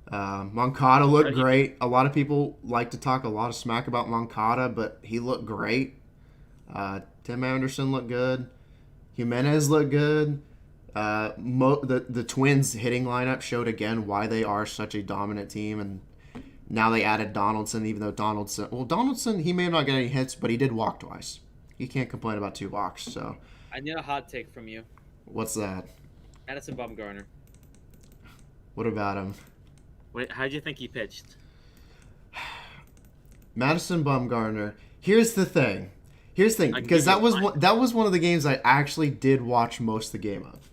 Speaker 1: Yeah. Moncada looked great. A lot of people like to talk a lot of smack about Moncada, but he looked great. Tim Anderson looked good. Jimenez looked good. The Twins hitting lineup showed again why they are such a dominant team, and now they added Donaldson, even though Donaldson, he may not get any hits, but he did walk twice. You can't complain about 2 walks. So
Speaker 2: I need a hot take from you.
Speaker 1: What's that?
Speaker 2: Madison Bumgarner.
Speaker 1: What about him?
Speaker 2: Wait, how did you think he pitched?
Speaker 1: Madison Bumgarner. Here's the thing, because that was one of the games I actually did watch most of the game of,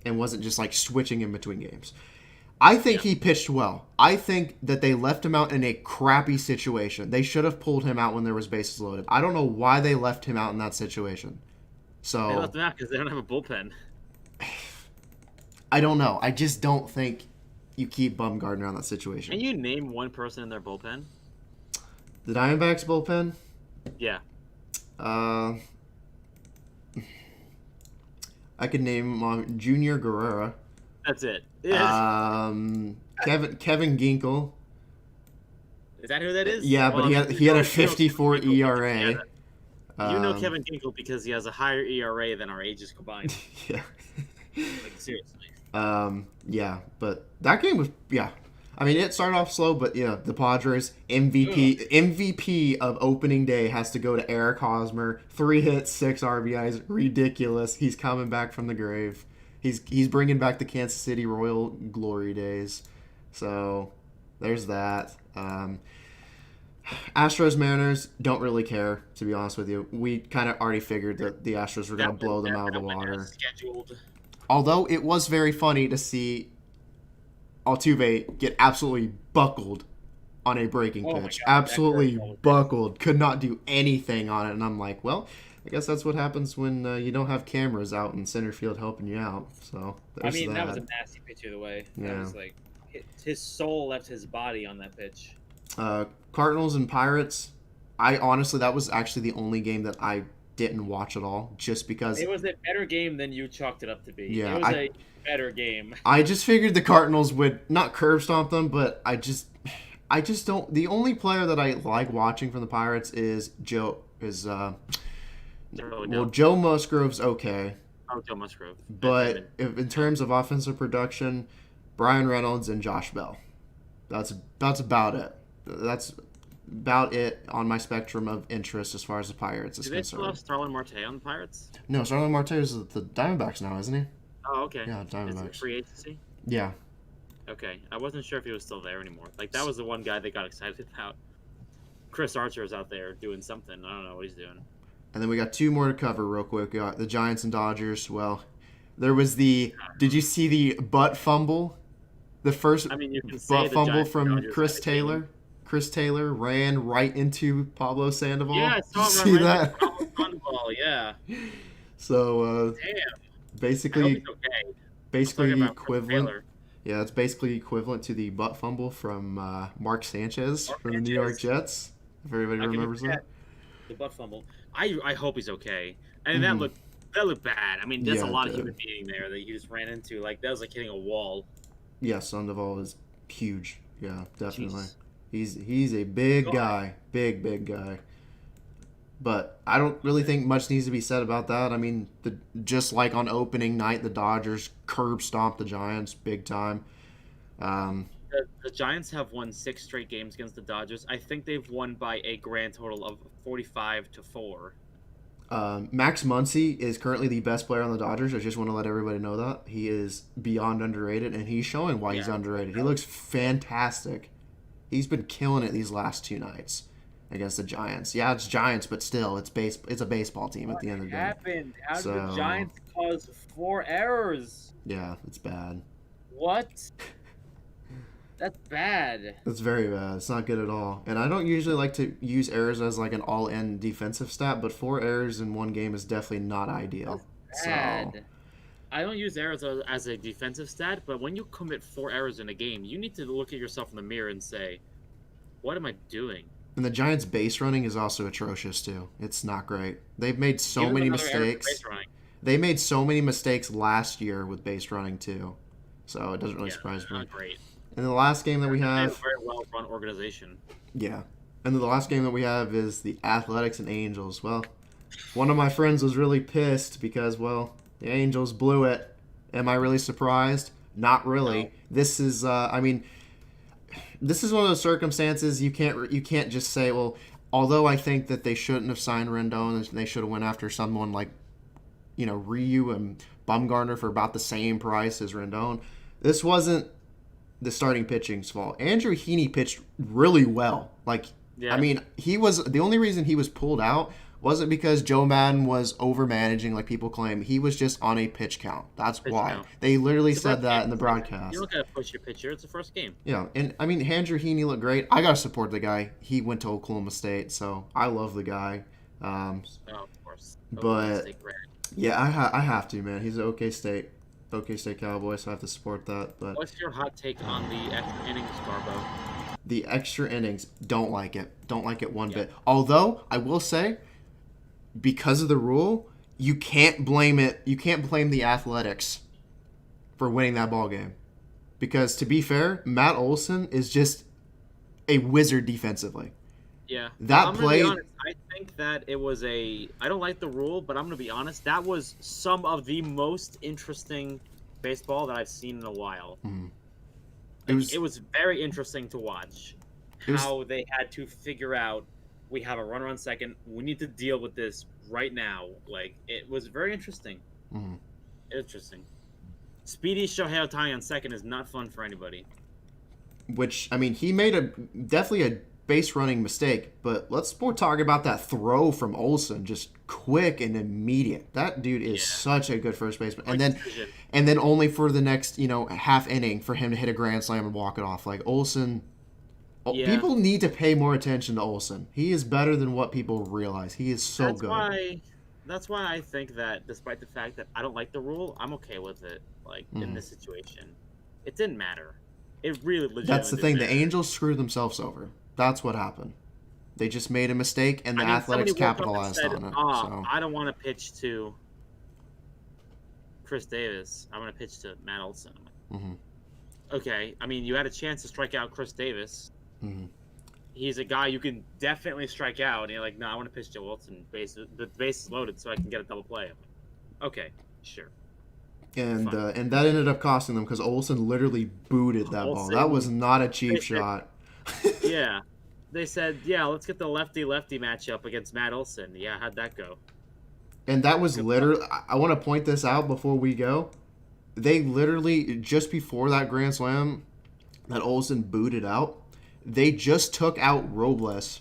Speaker 1: and wasn't just like switching in between games. I think he pitched well. I think that they left him out in a crappy situation. They should have pulled him out when there was bases loaded. I don't know why they left him out in that situation. So
Speaker 2: they left him out because they don't have a bullpen.
Speaker 1: I don't know. I just don't think you keep Bumgarner on that situation.
Speaker 2: Can you name one person in their bullpen?
Speaker 1: The Diamondbacks bullpen.
Speaker 2: Yeah.
Speaker 1: I could name Junior Guerrera.
Speaker 2: That's it.
Speaker 1: Kevin Ginkel.
Speaker 2: Is that who that is?
Speaker 1: Yeah,
Speaker 2: Well,
Speaker 1: but he had a 54 ERA.
Speaker 2: You know Kevin Ginkel because he has a higher ERA than our ages combined.
Speaker 1: Yeah.
Speaker 2: Like, seriously.
Speaker 1: Yeah, but that game was I mean, it started off slow, but yeah, the Padres MVP of opening day has to go to Eric Hosmer. 3 hits, 6 RBIs, ridiculous. He's coming back from the grave. He's bringing back the Kansas City Royal glory days. So there's that. Astros Mariners don't really care, to be honest with you. We kind of already figured that the Astros were going to blow them out of the water.
Speaker 2: Scheduled.
Speaker 1: Although it was very funny to see Altuve get absolutely buckled on a breaking pitch. Absolutely buckled. Could not do anything on it. And I'm like, well, I guess that's what happens when you don't have cameras out in center field helping you out. So there's
Speaker 2: that was a nasty pitch either way.
Speaker 1: Yeah.
Speaker 2: That was like his soul left his body on that pitch.
Speaker 1: Cardinals and Pirates. That was actually the only game that I didn't watch at all, just because
Speaker 2: it was a better game than you chalked it up to be.
Speaker 1: Yeah,
Speaker 2: it was a better game.
Speaker 1: I just figured the Cardinals would not curb stomp them, but I just don't. The only player that I like watching from the Pirates is Joe Musgrove's okay.
Speaker 2: Oh, Joe Musgrove.
Speaker 1: But in terms of offensive production, Brian Reynolds and Josh Bell. That's about it. That's about it on my spectrum of interest as far as the Pirates is concerned.
Speaker 2: Do they still have Starlin Marte on the Pirates?
Speaker 1: No, Starlin Marte is the Diamondbacks now, isn't he?
Speaker 2: Oh, okay.
Speaker 1: Yeah, Diamondbacks.
Speaker 2: Is it free agency?
Speaker 1: Yeah.
Speaker 2: Okay, I wasn't sure if he was still there anymore. Like, that was the one guy they got excited about. Chris Archer's out there doing something. I don't know what he's doing.
Speaker 1: And then we got 2 more to cover real quick. We got the Giants and Dodgers. Well, there was did you see the butt fumble? The first
Speaker 2: you can
Speaker 1: butt fumble from
Speaker 2: Dodgers
Speaker 1: Chris Taylor. Chris Taylor ran right into Pablo Sandoval.
Speaker 2: Yeah, I saw him
Speaker 1: see
Speaker 2: run
Speaker 1: that?
Speaker 2: right into Pablo Sandoval, yeah.
Speaker 1: So,
Speaker 2: damn.
Speaker 1: basically,
Speaker 2: I hope he's okay.
Speaker 1: basically equivalent. Yeah, it's basically equivalent to the butt fumble from Mark Sanchez from the New York Jets. If everybody remembers that.
Speaker 2: The butt fumble. I hope he's okay. And that looked bad. I mean, there's a lot of human being there that he just ran into. Like, that was like hitting a wall.
Speaker 1: Yeah, Sandoval is huge. Yeah, definitely.
Speaker 2: Jeez.
Speaker 1: He's a big guy. Big guy. But I don't really think much needs to be said about that. I mean, just like on opening night, the Dodgers curb stomped the Giants big time.
Speaker 2: The Giants have won 6 straight games against the Dodgers. I think they've won by a grand total of 45-4.
Speaker 1: Max Muncy is currently the best player on the Dodgers. I just want to let everybody know that. He is beyond underrated, and he's showing why he's underrated. He looks fantastic. He's been killing it these last 2 nights against the Giants. Yeah, it's Giants, but still, it's a baseball team at the end of the day.
Speaker 2: What happened? How did the Giants cause 4 errors?
Speaker 1: Yeah, it's bad.
Speaker 2: What? That's bad.
Speaker 1: It's very bad. It's not good at all. And I don't usually like to use errors as like an all-in defensive stat, but 4 errors in one game is definitely not ideal.
Speaker 2: That's bad. So, I don't use errors as a defensive stat, but when you commit 4 errors in a game, you need to look at yourself in the mirror and say, what am I doing?
Speaker 1: And the Giants' base running is also atrocious, too. It's not great. They've made so many mistakes. They made so many mistakes last year with base running, too. So it doesn't really surprise me.
Speaker 2: Not great.
Speaker 1: And the last game that we have...
Speaker 2: They have a very well-run organization.
Speaker 1: Yeah. And then the last game that we have is the Athletics and Angels. Well, one of my friends was really pissed because, well, the Angels blew it. Am I really surprised? Not really. No. This is, this is one of those circumstances you can't just say, well, although I think that they shouldn't have signed Rendon and they should have went after someone like, Ryu and Bumgarner for about the same price as Rendon. This wasn't the starting pitching's fault. Andrew Heaney pitched really well. He was the only reason he was pulled out wasn't because Joe Madden was over-managing like people claim. He was just on a pitch count. That's why. Count. They literally said that in the broadcast.
Speaker 2: You don't got to push your pitcher. It's the first game.
Speaker 1: Yeah, and Andrew Heaney looked great. I got to support the guy. He went to Oklahoma State, so I love the guy.
Speaker 2: Of course.
Speaker 1: But, yeah, I have to, man. He's at OK State. OK State Cowboys, so I have to support that. But
Speaker 2: What's your hot take on the extra innings, Garbo?
Speaker 1: the extra innings, don't like it. Don't like it one bit. Although I will say, because of the rule, you can't blame it. You can't blame the Athletics for winning that ball game, because to be fair, Matt Olson is just a wizard defensively.
Speaker 2: Yeah.
Speaker 1: That
Speaker 2: I'm
Speaker 1: play.
Speaker 2: gonna be honest, I think that it was I don't like the rule, but I'm going to be honest. That was some of the most interesting baseball that I've seen in a while. It was very interesting to watch how they had to figure out, we have a runner on second. We need to deal with this right now. Like, it was very interesting. Interesting. Speedy Shohei Ohtani on second is not fun for anybody.
Speaker 1: Which, I mean, he made definitely a base running mistake, but let's more talk about that throw from Olsen, just quick and immediate. That dude is such a good first baseman. And then only for the next, half inning for him to hit a grand slam and walk it off. Like, Olsen, people need to pay more attention to Olsen. He is better than what people realize. He is so good.
Speaker 2: That's why I think that despite the fact that I don't like the rule, I'm okay with it. Like, in this situation, it didn't matter. It really legitimately
Speaker 1: That's the thing.
Speaker 2: didn't
Speaker 1: The
Speaker 2: matter.
Speaker 1: Angels screwed themselves over. That's what happened. They just made a mistake, and the Athletics capitalized on it. So.
Speaker 2: I don't want to pitch to Chris Davis. I want to pitch to Matt Olson. Okay, I mean, you had a chance to strike out Chris Davis. He's a guy you can definitely strike out, and you're like, no, I want to pitch to Olson. The base is loaded, so I can get a double play. I'm like, okay, sure.
Speaker 1: And that ended up costing them because Olsen literally booted that ball. That was not a cheap shot.
Speaker 2: Yeah. They said, let's get the lefty-lefty matchup against Matt Olson. Yeah, how'd that go?
Speaker 1: And that was literally, I want to point this out before we go. They literally, just before that grand slam that Olsen booted out, they just took out Robles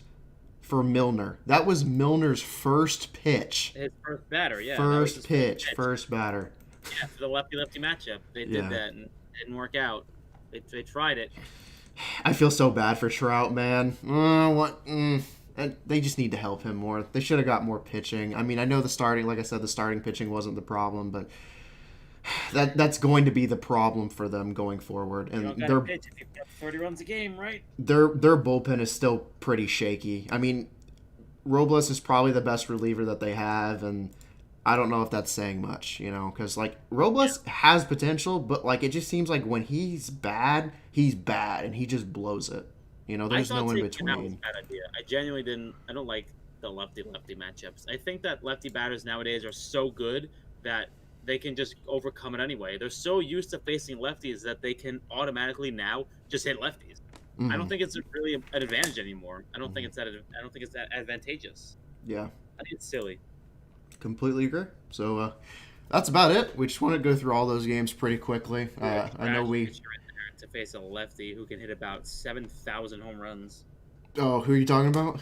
Speaker 1: for Milner. That was Milner's first pitch.
Speaker 2: His first batter, yeah.
Speaker 1: First batter.
Speaker 2: Yeah, for the lefty-lefty matchup. They did that and it didn't work out. They tried it.
Speaker 1: I feel so bad for Trout, man. They just need to help him more. They should have got more pitching. I mean, I know the starting pitching wasn't the problem, but that's going to be the problem for them going forward. And
Speaker 2: you don't gotta pitch if you've got 30 runs a game, right?
Speaker 1: Their bullpen is still pretty shaky. I mean, Robles is probably the best reliever that they have, and I don't know if that's saying much, because, Robles has potential, but, it just seems like when he's bad, and he just blows it. There's no in between.
Speaker 2: That was a bad idea. I genuinely I don't like the lefty-lefty matchups. I think that lefty batters nowadays are so good that they can just overcome it anyway. They're so used to facing lefties that they can automatically now just hit lefties. I don't think it's really an advantage anymore. I don't think it's that advantageous.
Speaker 1: Yeah.
Speaker 2: I think it's silly.
Speaker 1: Completely agree. So that's about it. We just want to go through all those games pretty quickly. I know
Speaker 2: to face a lefty who can hit about 7,000 home runs.
Speaker 1: Oh, who are you talking about?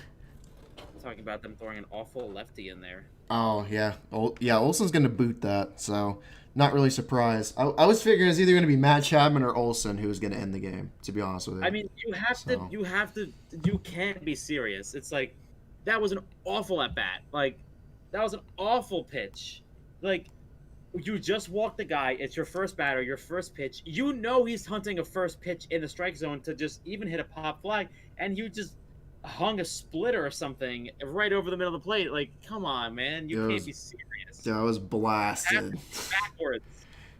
Speaker 2: I'm talking about them throwing an awful lefty in there.
Speaker 1: Oh yeah, Olsen's gonna boot that. So not really surprised. I was figuring it's either gonna be Matt Chapman or Olsen who was gonna end the game. To be honest with you.
Speaker 2: I mean, you can't be serious. It's like that was an awful at bat. That was an awful pitch. You just walked the guy. It's your first batter, your first pitch. You know he's hunting a first pitch in the strike zone to just even hit a pop fly, and you just hung a splitter or something right over the middle of the plate. Come on, man. You can't be serious.
Speaker 1: Yeah, I was blasted.
Speaker 2: Backwards.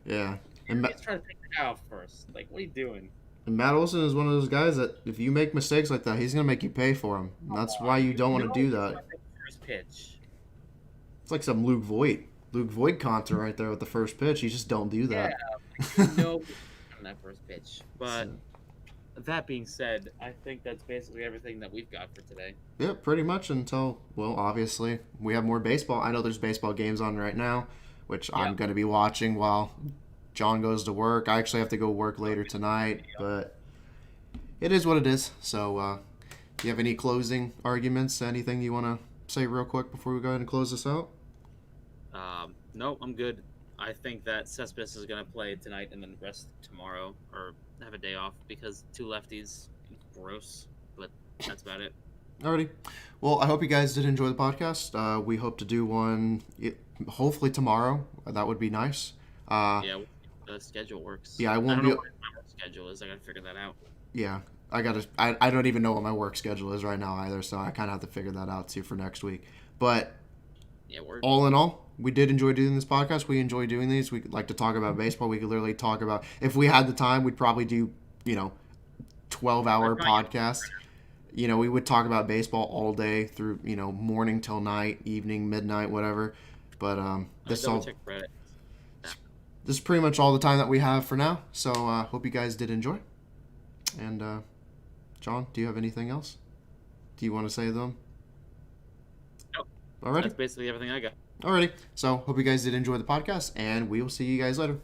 Speaker 1: Yeah.
Speaker 2: And he's trying to take the guy off first. What are you doing?
Speaker 1: And Matt Olson is one of those guys that if you make mistakes like that, he's going to make you pay for them. That's why you don't want to do that.
Speaker 2: First pitch.
Speaker 1: It's like some Luke Voigt content right there with the first pitch. You just don't do that.
Speaker 2: Yeah, on that first pitch. But that being said, I think that's basically everything that we've got for today.
Speaker 1: Yeah, pretty much until, obviously, we have more baseball. I know there's baseball games on right now, which I'm going to be watching while John goes to work. I actually have to go work later tonight, but it is what it is. So, do you have any closing arguments? Anything you want to say real quick before we go ahead and close this out?
Speaker 2: No, I'm good. I think that Cespedes is going to play tonight and then rest tomorrow or have a day off because two lefties, gross, but that's about it.
Speaker 1: Alrighty. Well, I hope you guys did enjoy the podcast. We hope to do one hopefully tomorrow. That would be nice.
Speaker 2: Yeah. the schedule works.
Speaker 1: Yeah, I
Speaker 2: I
Speaker 1: won't
Speaker 2: don't
Speaker 1: be.
Speaker 2: know what my work schedule is. I gotta figure that out.
Speaker 1: Yeah, I don't even know what my work schedule is right now either, so I kind of have to figure that out too for next week. But
Speaker 2: Yeah, we're
Speaker 1: all in all, we did enjoy doing this podcast. We enjoy doing these. We like to talk about baseball. We could literally talk about, if we had the time, we'd probably do 12-hour podcasts. We would talk about baseball all day through morning till night, evening, midnight, whatever. But this
Speaker 2: check Reddit.
Speaker 1: this is pretty much all the time that we have for now. So hope you guys did enjoy. And John, do you have anything else? Do you want to say to them?
Speaker 2: Nope.
Speaker 1: Alrighty.
Speaker 2: That's basically everything I got.
Speaker 1: Alrighty. So hope you guys did enjoy the podcast, and we will see you guys later.